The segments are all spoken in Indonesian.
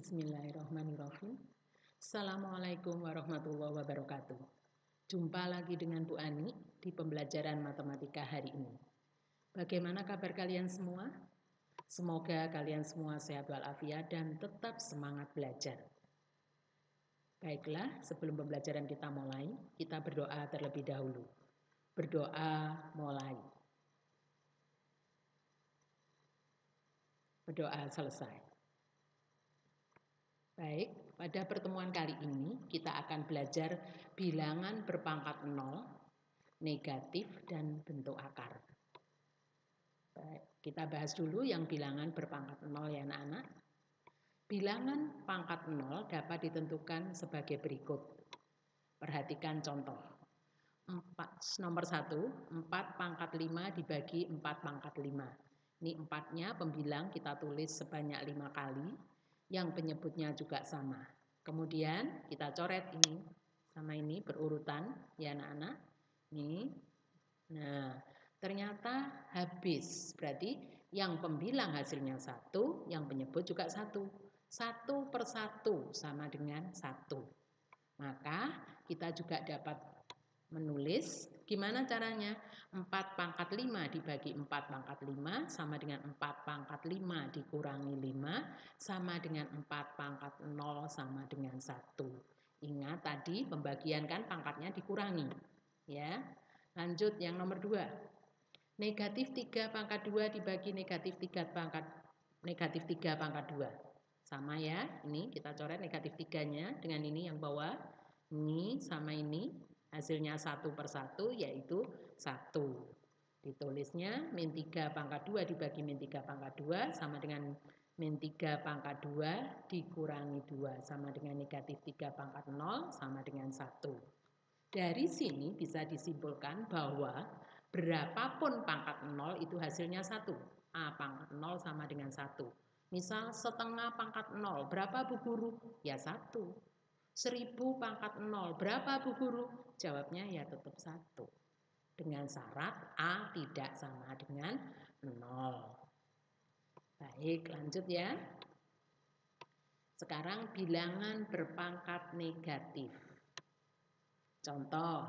Bismillahirrahmanirrahim. Assalamualaikum warahmatullahi wabarakatuh. Jumpa lagi dengan Bu Ani di pembelajaran matematika hari ini. Bagaimana kabar kalian semua? Semoga kalian semua sehat walafiat dan tetap semangat belajar. Baiklah, sebelum pembelajaran kita mulai, kita berdoa terlebih dahulu. Berdoa mulai. Berdoa selesai. Baik, pada pertemuan kali ini kita akan belajar bilangan berpangkat 0, negatif, dan bentuk akar. Baik, kita bahas dulu yang bilangan berpangkat 0 ya anak-anak. Bilangan pangkat 0 dapat ditentukan sebagai berikut. Perhatikan contoh. Nomor 1, 4 pangkat 5 dibagi 4 pangkat 5. Ini 4-nya pembilang kita tulis sebanyak 5 kali. Yang penyebutnya juga sama. Kemudian kita coret ini sama ini berurutan ya anak-anak. Nih. Nah, ternyata habis. Berarti yang pembilang hasilnya 1, yang penyebut juga 1. 1 per 1 sama dengan 1. Maka kita juga dapat menulis gimana caranya. 4 pangkat 5 dibagi 4 pangkat 5 sama dengan 4 pangkat 5 dikurangi 5 sama dengan 4 pangkat 0 sama dengan 1. Ingat tadi pembagian kan pangkatnya dikurangi. Ya. Lanjut yang nomor 2. Negatif 3 pangkat 2 dibagi negatif 3 pangkat 2. Sama ya. Ini kita coret negatif 3-nya dengan ini yang bawah. Ini sama ini. Hasilnya 1 per 1 yaitu 1. Ditulisnya min 3 pangkat 2 dibagi min 3 pangkat 2 sama dengan min 3 pangkat 2 dikurangi 2 sama dengan negatif 3 pangkat 0 sama dengan 1. Dari sini bisa disimpulkan bahwa berapapun pangkat 0 itu hasilnya 1. A pangkat 0 sama dengan 1. Misal setengah pangkat 0, berapa Bu Guru? Ya 1. 1000 pangkat 0, berapa Bu Guru? Jawabnya ya tetap 1. Dengan syarat A tidak sama dengan 0. Baik, lanjut ya. Sekarang bilangan berpangkat negatif. Contoh,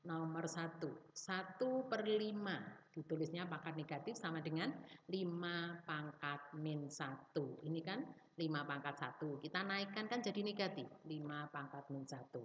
nomor 1. 1 per 5. Ditulisnya pangkat negatif sama dengan 5 pangkat min 1. Ini kan 5 pangkat 1. Kita naikkan kan jadi negatif. 5 pangkat min 1.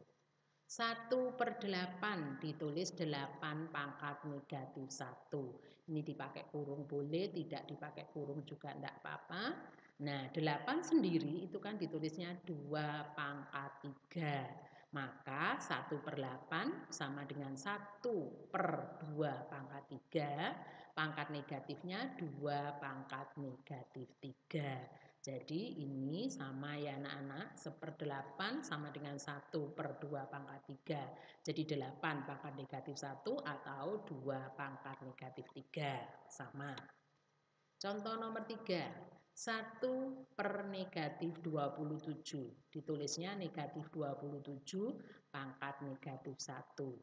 1 per 8 ditulis 8 pangkat negatif 1. Ini dipakai kurung boleh, tidak dipakai kurung juga tidak apa-apa. Nah 8 sendiri itu kan ditulisnya 2 pangkat 3. Maka 1 per 8 sama dengan 1 per 2 pangkat 3. Pangkat negatifnya 2 pangkat negatif 3. Jadi ini sama ya anak-anak. 1/8 sama dengan 1 per 2 pangkat 3. Jadi 8 pangkat negatif 1 atau 2 pangkat negatif 3. Sama. Contoh nomor 3. 1 per negatif 27. Ditulisnya negatif 27 pangkat negatif 1.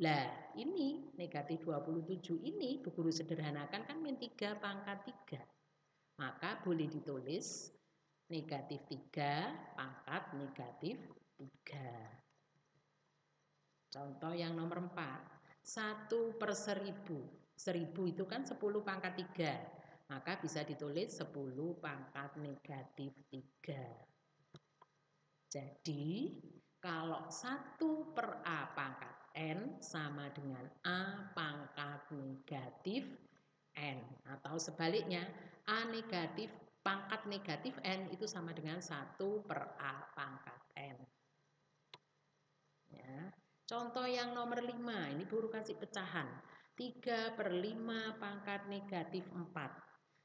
Lah ini negatif 27 ini Bu Guru sederhanakan kan min 3 pangkat 3. Maka boleh ditulis negatif 3 pangkat negatif 3. Contoh yang nomor 4. 1 per 1000. 1000 itu kan 10 pangkat 3. Maka bisa ditulis 10 pangkat negatif 3. Jadi kalau 1 per A pangkat N sama dengan A pangkat negatif N. Atau sebaliknya A negatif pangkat negatif N itu sama dengan 1 per A pangkat N. Ya. Contoh yang nomor 5. Ini Guru kasih pecahan. 3 per 5 pangkat negatif 4.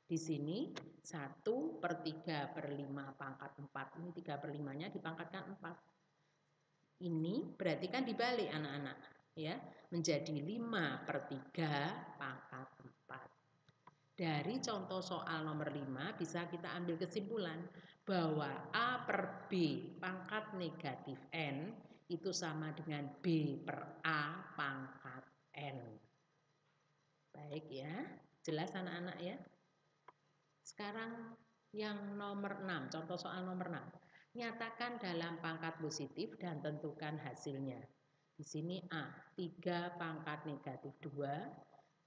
Di sini 1 per 3 per 5 pangkat 4. Ini 3 per 5-nya dipangkatkan 4. Ini berarti kan dibalik anak-anak. Ya, menjadi 5 per 3 pangkat 4. Dari contoh soal nomor 5 bisa kita ambil kesimpulan bahwa A per B pangkat negatif N itu sama dengan B per A pangkat N. Baik ya, jelas anak-anak ya. Sekarang Yang nomor 6, contoh soal nomor 6. Nyatakan dalam pangkat positif dan tentukan hasilnya. Di sini A, 3 pangkat negatif 2,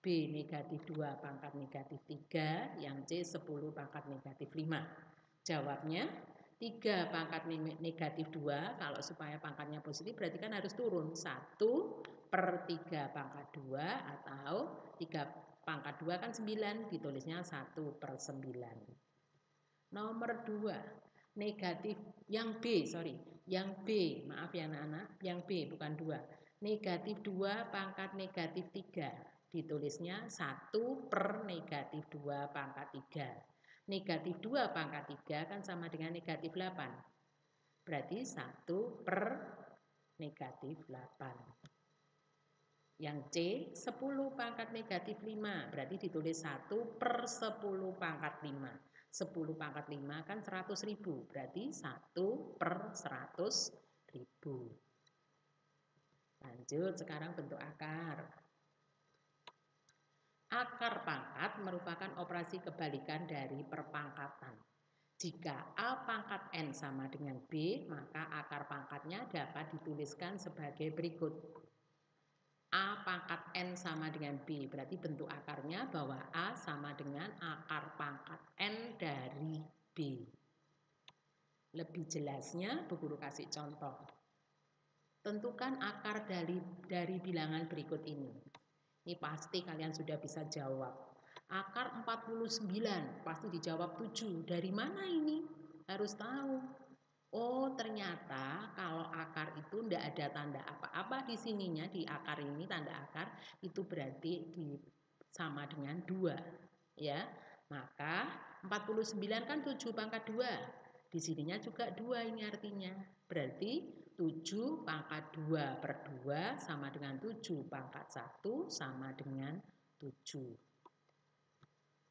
B, negatif 2 pangkat negatif 3, yang C, 10 pangkat negatif 5. Jawabnya, 3 pangkat negatif 2, kalau supaya pangkatnya positif berarti kan harus turun. 1/3 pangkat 2 atau 3 pangkat 2 kan 9, ditulisnya 1/9. Nomor 2, negatif yang B, maaf ya anak-anak, yang B bukan 2. Negatif 2 pangkat negatif 3, ditulisnya 1/-2 pangkat 3. Negatif 2 pangkat 3 kan sama dengan negatif 8. Berarti 1/-8. Yang C, 10 pangkat negatif 5, berarti ditulis 1/10 pangkat 5. 10 pangkat 5 kan 100.000, berarti 1/100.000. Lanjut, sekarang bentuk akar. Akar pangkat merupakan operasi kebalikan dari perpangkatan. Jika A pangkat N sama dengan B, maka akar pangkatnya dapat dituliskan sebagai berikut. A pangkat N sama dengan B, berarti bentuk akarnya bahwa A sama dengan akar pangkat N dari B. Lebih jelasnya, Bu Guru kasih contoh. Tentukan akar dari bilangan berikut ini. Ini pasti kalian sudah bisa jawab. Akar 49, pasti dijawab 7. Dari mana ini? Harus tahu. Oh, ternyata kalau akar itu tidak ada tanda apa-apa di sininya, di akar ini tanda akar itu berarti sama dengan 2, ya. Maka 49 kan 7 pangkat 2. Di sininya juga 2 ini artinya. Berarti 7 pangkat 2/2 sama dengan 7 pangkat 1 sama dengan 7.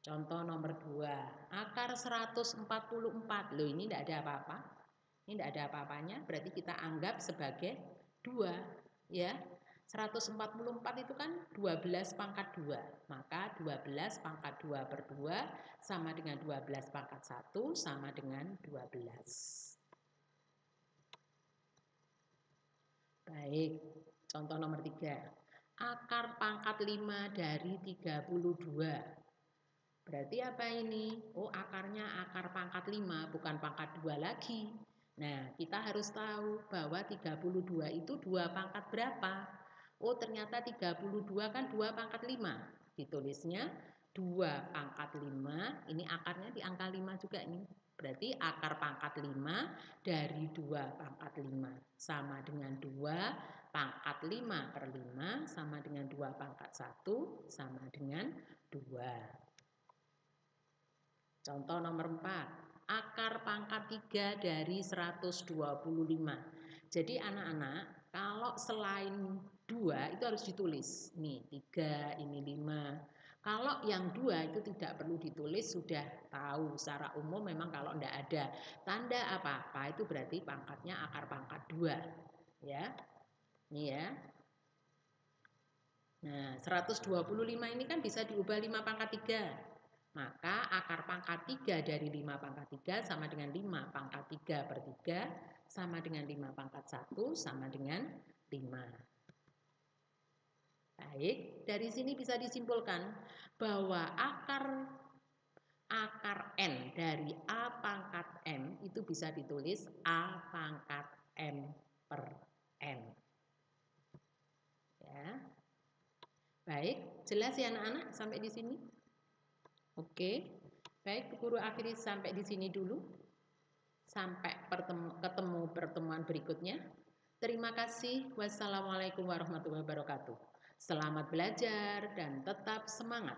Contoh nomor 2, akar 144. Loh, ini tidak ada apa-apa. Ini tidak ada apa-apanya, berarti kita anggap sebagai 2, ya. 144 itu kan 12 pangkat 2. Maka 12 pangkat 2/2 sama dengan 12 pangkat 1 sama dengan 12. Baik, contoh nomor 3. Akar pangkat 5 dari 32. Berarti apa ini? Oh, akarnya akar pangkat 5, bukan pangkat 2 lagi. Nah, kita harus tahu bahwa 32 itu 2 pangkat berapa? Oh, ternyata 32 kan 2 pangkat 5. Ditulisnya 2 pangkat 5, ini akarnya di angka 5 juga ini. Berarti akar pangkat 5 dari 2 pangkat 5 sama dengan 2 pangkat 5/5 sama dengan 2 pangkat 1 sama dengan 2. Contoh nomor 4, akar pangkat 3 dari 125. Jadi anak-anak, kalau selain 2 itu harus ditulis. Nih 3, ini 5. Kalau yang 2 itu tidak perlu ditulis, sudah tahu secara umum memang kalau tidak ada tanda apa-apa itu berarti pangkatnya akar pangkat 2. Ya. Ini ya. Nah, 125 ini kan bisa diubah 5 pangkat 3. Maka akar pangkat 3 dari 5 pangkat 3 sama dengan 5 pangkat 3/3 sama dengan 5 pangkat 1 sama dengan 5. Baik, dari sini bisa disimpulkan bahwa akar N dari A pangkat M itu bisa ditulis A pangkat M/N. Ya. Baik, jelas ya anak-anak sampai di sini? Oke, baik, Bu Guru akhiri sampai di sini dulu. Sampai ketemu pertemuan berikutnya. Terima kasih. Wassalamualaikum warahmatullahi wabarakatuh. Selamat belajar dan tetap semangat.